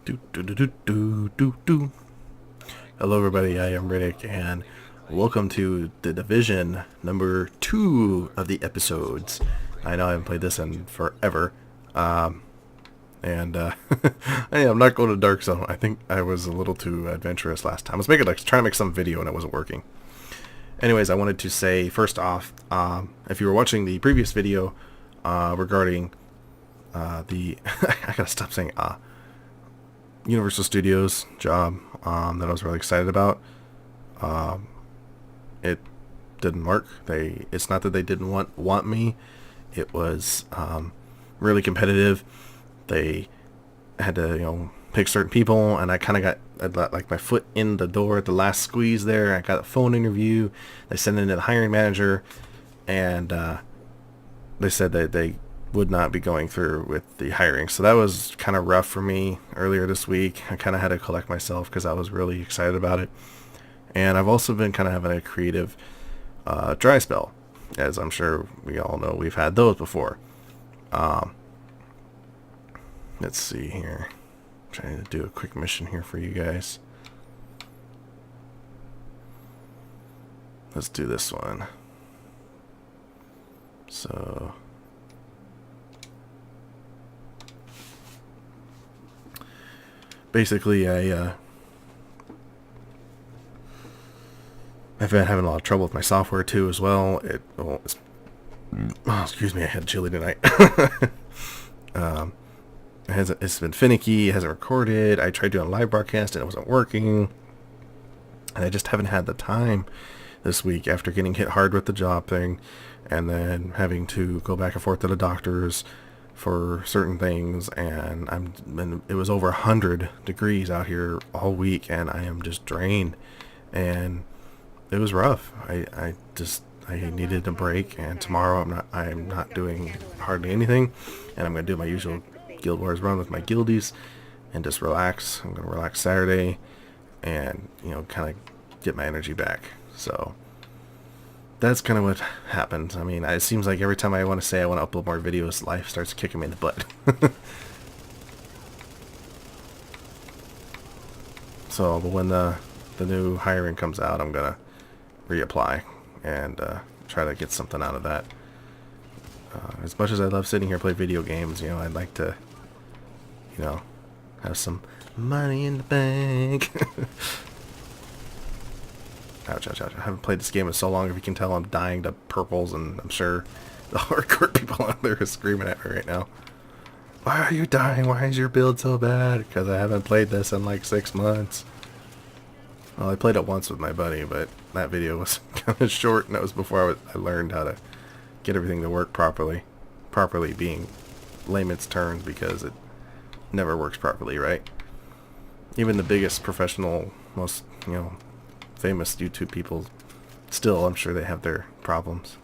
Do, do, do, do, do, do, do. Hello everybody, I am Riddek, and welcome to the Division number 2 of the episodes. I know I haven't played this in forever, and hey, I'm not going to Dark Zone. I think I was a little too adventurous last time. I was trying to make some video and it wasn't working. Anyways, I wanted to say, first off, if you were watching the previous video regarding the... I gotta stop saying Universal Studios job that I was really excited about. It didn't work. It's not that they didn't want me. It was really competitive. They had to pick certain people, and I kind of got like my foot in the door at the last squeeze there. I got a phone interview. They sent it to the hiring manager, and they said that they would not be going through with the hiring. So that was kind of rough for me earlier this week. I kind of had to collect myself because I was really excited about it. And I've also been kind of having a creative dry spell, as I'm sure we all know we've had those before. Let's see here. I'm trying to do a quick mission here for you guys. Let's do this one. So... basically, I've been having a lot of trouble with my software too as well. Excuse me, I had chili tonight. It's been finicky. It hasn't recorded. I tried doing a live broadcast and it wasn't working. And I just haven't had the time this week after getting hit hard with the job thing, and then having to go back and forth to the doctors for certain things, and it was over 100 degrees out here all week, and I am just drained, and it was rough. I needed a break, and tomorrow I'm not doing hardly anything, and I'm gonna do my usual Guild Wars run with my guildies and just relax. I'm gonna relax Saturday and kind of get my energy back. So that's kind of what happened. I mean, it seems like every time I want to say I want to upload more videos, life starts kicking me in the butt. So, but when the new hiring comes out, I'm going to reapply and try to get something out of that. As much as I love sitting here and play video games, I'd like to, have some money in the bank. Ouch, ouch, ouch. I haven't played this game in so long. If you can tell, I'm dying to purples, and I'm sure the hardcore people out there are screaming at me right now. Why are you dying? Why is your build so bad? Because I haven't played this in like 6 months. Well, I played it once with my buddy, but that video was kind of short, and that was before I learned how to get everything to work properly. Properly being layman's terms, because it never works properly, right? Even the biggest professional, most, famous YouTube people, still, I'm sure they have their problems.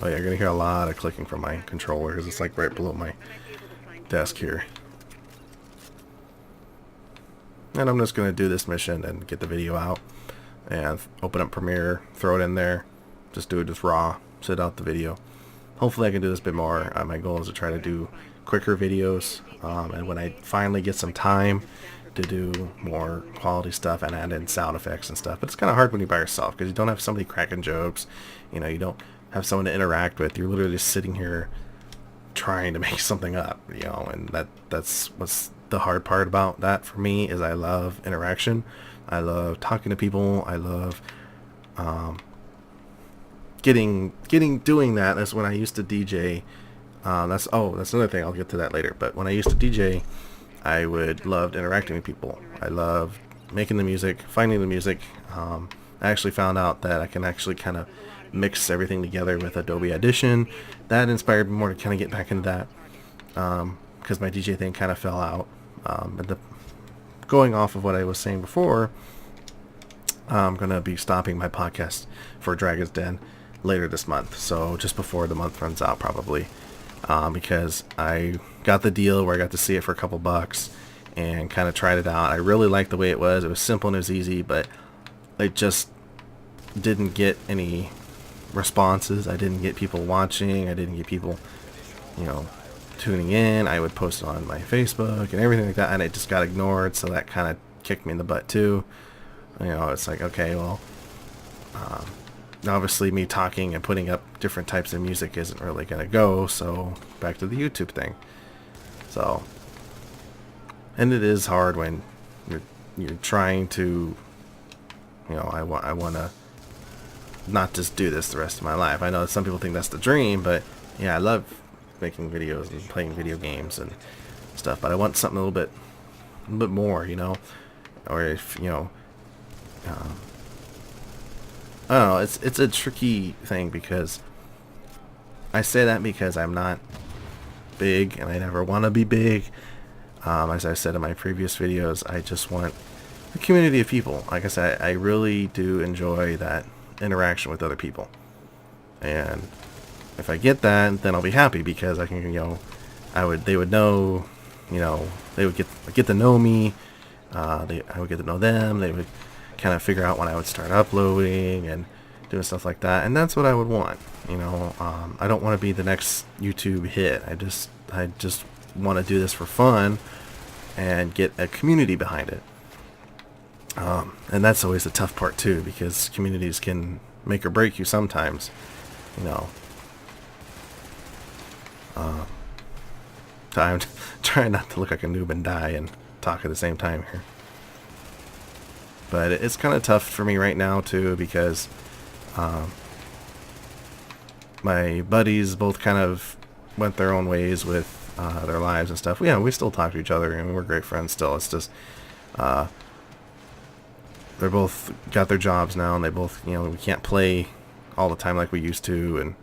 Oh yeah, you're gonna hear a lot of clicking from my controller because it's like right below my desk here. And I'm just gonna do this mission and get the video out and open up Premiere, throw it in there, just do it just raw, sit out the video. Hopefully I can do this a bit more. My goal is to try to do quicker videos, and when I finally get some time to do more quality stuff and add in sound effects and stuff. But it's kind of hard when you're by yourself because you don't have somebody cracking jokes, you don't have someone to interact with. You're literally just sitting here trying to make something up, and that's what's the hard part about that for me. Is I love interaction. I love talking to people. I love doing that. That's when I used to DJ. That's another thing. I'll get to that later. But when I used to DJ, I loved interacting with people. I loved making the music, finding the music. I actually found out that I can actually kind of mix everything together with Adobe Audition. That inspired me more to kind of get back into that, because my DJ thing kind of fell out. But going off of what I was saying before, I'm going to be stopping my podcast for Dragon's Den later this month. So just before the month runs out, probably. Because I got the deal where I got to see it for a couple bucks and kind of tried it out. I really liked the way it was. It was simple and it was easy, but it just didn't get any responses. I didn't get people watching. I didn't get people you know, tuning in. I would post on my Facebook and everything like that, and it just got ignored, so that kind of kicked me in the butt too. You know, it's like, okay, well, obviously me talking and putting up different types of music isn't really going to go, so back to the YouTube thing. So, and it is hard when you're trying to, you know, I want to not just do this the rest of my life. I know some people think that's the dream, but yeah, I love making videos and playing video games and stuff, but I want something a little bit more, you know, or if, you know, I don't know, it's a tricky thing, because I say that because I'm not big and I never want to be big. As I said in my previous videos, I just want a community of people. Like I said, I really do enjoy that interaction with other people, and if I get that, then I'll be happy, because I can, you know, they would know, you know, they would get to know me, I would get to know them, they would kind of figure out when I would start uploading and doing stuff like that, and that's what I would want, you know. I don't want to be the next YouTube hit. I just want to do this for fun and get a community behind it. And that's always the tough part too, because communities can make or break you sometimes, you know. So I'm trying not to look like a noob and die and talk at the same time here. But it's kind of tough for me right now too, because my buddies both kind of went their own ways with their lives and stuff. Yeah, we still talk to each other and we're great friends still. It's just they're both got their jobs now, and they both, you know, we can't play all the time like we used to, and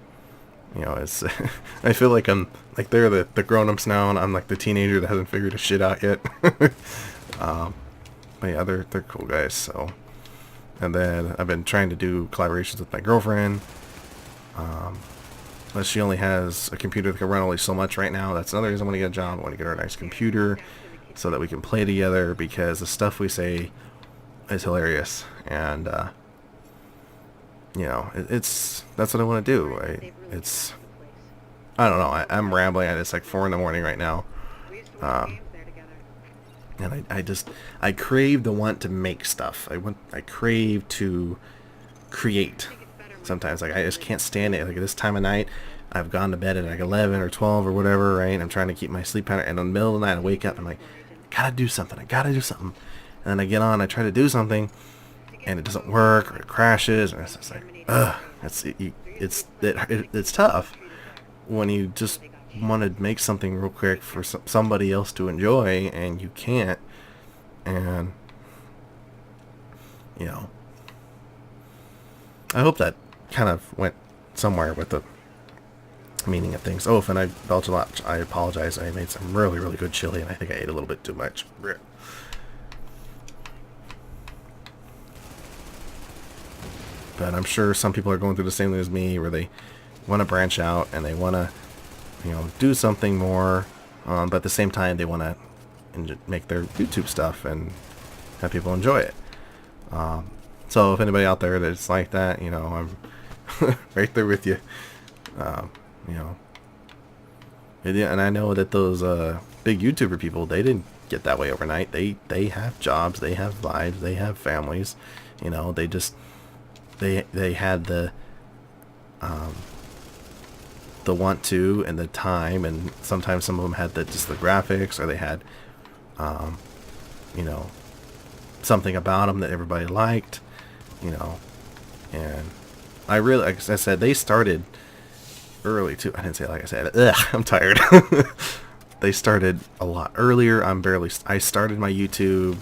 you know, it's I feel like I'm like they're the grown-ups now, and I'm like the teenager that hasn't figured his shit out yet. But yeah, they're cool guys. So, and then I've been trying to do collaborations with my girlfriend, but she only has a computer that can run only so much right now. That's another reason I want to get a job. I want to get her a nice computer so that we can play together, because the stuff we say is hilarious, and you know, that's what I want to do. I don't know, I'm rambling. It's like 4 in the morning right now, and I crave the want to make stuff. I crave to create. Sometimes, like, I just can't stand it. Like, at this time of night, I've gone to bed at like 11 or 12 or whatever, right? I'm trying to keep my sleep pattern, and in the middle of the night I wake up and I'm like, I gotta do something, and then I get on, I try to do something, and it doesn't work, or it crashes, and it's just like, ugh. It's tough when you just want to make something real quick for somebody else to enjoy, and you can't. And you know, I hope that kind of went somewhere with the meaning of things. Oh, and I belched a lot. I apologize. I made some really, really good chili, and I think I ate a little bit too much. But I'm sure some people are going through the same thing as me, where they want to branch out and they want to, you know, do something more, but at the same time they want to make their YouTube stuff and have people enjoy it. So if anybody out there that's like that, you know, I'm right there with you. You know, and I know that those big YouTuber people, they didn't get that way overnight. They have jobs, they have lives, they have families. You know, they just they had the want to and the time, and sometimes some of them had just the graphics, or they had you know, something about them that everybody liked, you know. And I really, like I said, they started early too. I didn't say it like I said. Ugh, I'm tired. They started a lot earlier. I started my YouTube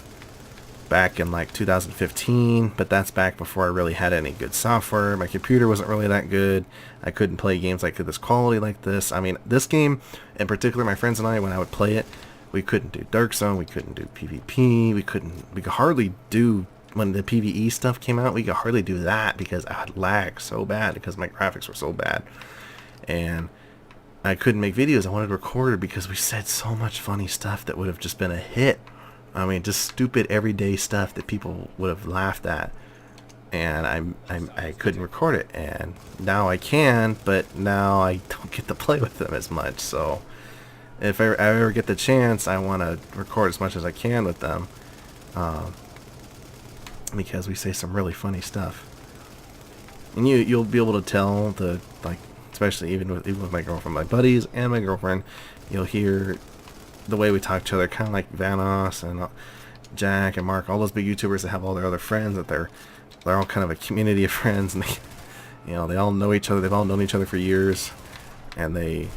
back in like 2015, but that's back before I really had any good software. My computer wasn't really that good. I couldn't play games like this quality like this. I mean, this game in particular, my friends and I, when I would play it, we couldn't do Dark Zone, we couldn't do PvP, we could hardly do, when the PvE stuff came out, we could hardly do that because I had lag so bad because my graphics were so bad. And I couldn't make videos. I wanted to record because we said so much funny stuff that would have just been a hit. I mean, just stupid everyday stuff that people would have laughed at. and I couldn't record it, and now I can, but now I don't get to play with them as much. So if I ever get the chance, I want to record as much as I can with them, because we say some really funny stuff, and you'll be able to tell the, like, especially even with my girlfriend, my buddies and my girlfriend, you'll hear the way we talk to each other, kind of like Vanos and Jack and Mark, all those big YouTubers that have all their other friends, that they're all kind of a community of friends, and they all know each other. They've all known each other for years, and they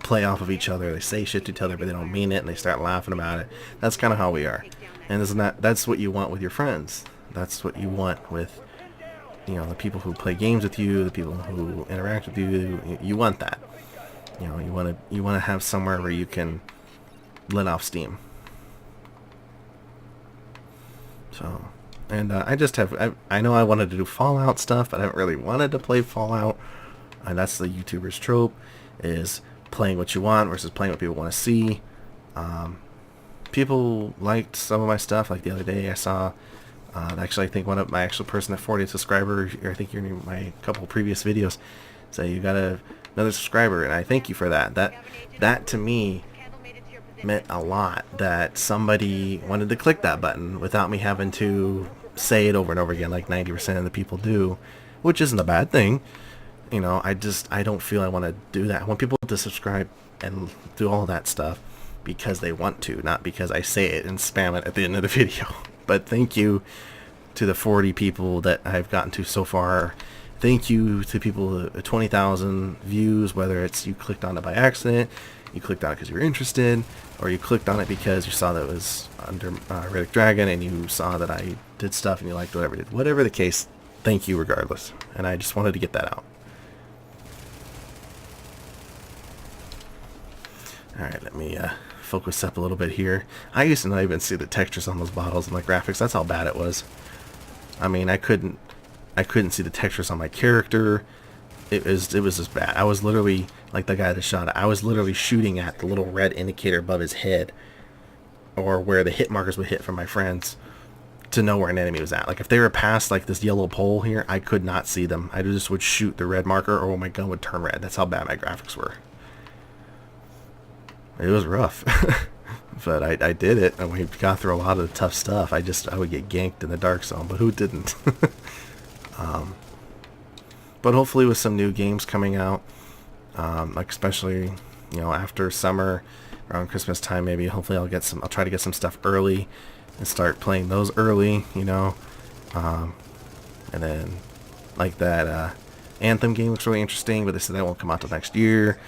play off of each other. They say shit to each other, but they don't mean it, and they start laughing about it. That's kind of how we are, and that's what you want with your friends. That's what you want with, the people who play games with you, the people who interact with you. You want that. You want to have somewhere where you can let off steam. So, and I know I wanted to do Fallout stuff, but I haven't really wanted to play Fallout. And that's the YouTuber's trope, is playing what you want versus playing what people want to see. People liked some of my stuff. Like the other day I saw, actually I think one of my actual person at 40 subscriber, I think you're in my couple previous videos, say you got another subscriber, and I thank you for that. That to me meant a lot, that somebody wanted to click that button without me having to say it over and over again like 90% of the people do, which isn't a bad thing. I don't feel I want to do that. I want people to subscribe and do all that stuff because they want to, not because I say it and spam it at the end of the video. But thank you to the 40 people that I've gotten to so far. Thank you to people, 20,000 views, whether it's you clicked on it by accident, you clicked on it because you were interested, or you clicked on it because you saw that it was under Riddek Dragon and you saw that I did stuff and you liked whatever I did. Whatever the case, thank you regardless. And I just wanted to get that out. Alright, let me focus up a little bit here. I used to not even see the textures on those bottles and the graphics. That's how bad it was. I mean, I couldn't see the textures on my character. It was just bad. I was literally, like the guy that shot it, I was literally shooting at the little red indicator above his head, or where the hit markers would hit from my friends, to know where an enemy was at. Like if they were past like this yellow pole here, I could not see them. I just would shoot the red marker, or my gun would turn red. That's how bad my graphics were. It was rough. But I did it, and we got through a lot of the tough stuff. I would get ganked in the dark zone, but who didn't? But hopefully with some new games coming out, like especially after summer, around Christmas time, maybe hopefully I'll try to get some stuff early and start playing those early, and then like that Anthem game looks really interesting, but they said that won't come out till next year.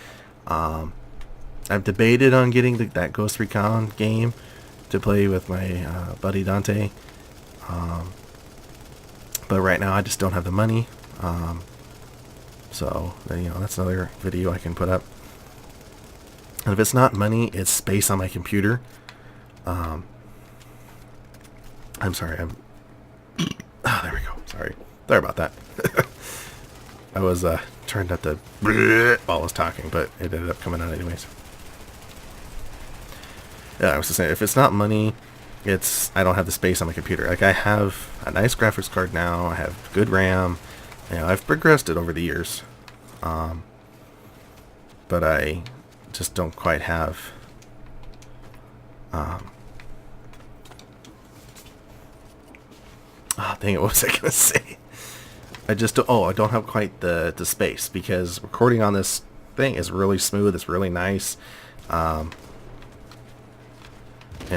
I've debated on getting that Ghost Recon game to play with my buddy Dante, but right now I just don't have the money. So that's another video I can put up. And if it's not money, it's space on my computer. I'm sorry. There we go. Sorry about that. I was trying not to while I was talking, but it ended up coming out anyways. Yeah, I was just saying, if it's not money, I don't have the space on my computer. Like, I have a nice graphics card now. I have good RAM. I've progressed it over the years. But I just don't quite have dang it, what was I gonna say? I don't have quite the space, because recording on this thing is really smooth. It's really nice. And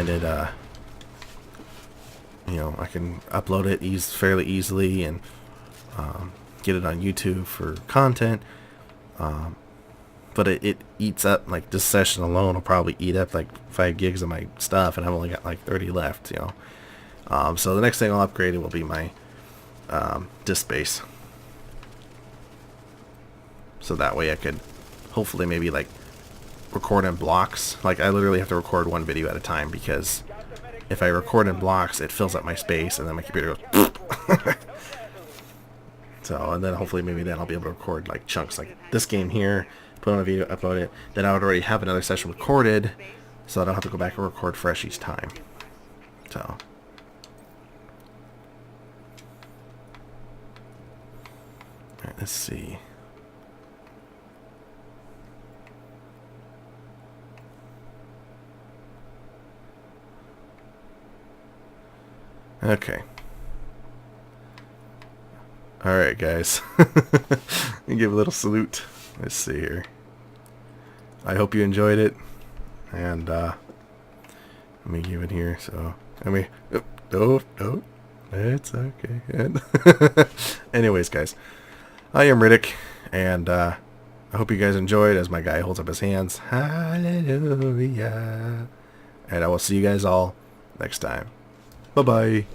it I can upload it fairly easily, and get it on YouTube for content. But it eats up, like this session alone will probably eat up like 5 gigs of my stuff, and I've only got like 30 left, so the next thing I'll upgrade will be my disk space, so that way I could hopefully maybe like record in blocks. Like I literally have to record one video at a time, because if I record in blocks, it fills up my space, and then my computer goes so, and then hopefully maybe then I'll be able to record like chunks like this game here, put on a video, upload it, then I would already have another session recorded, so I don't have to go back and record fresh each time. So Let's see. Okay. Alright, guys. Let me give a little salute. Let's see here. I hope you enjoyed it. And, let me give it here. So, no. It's okay. Anyways, guys. I am Riddek. And, I hope you guys enjoyed as my guy holds up his hands. Hallelujah. And I will see you guys all next time. Bye-bye.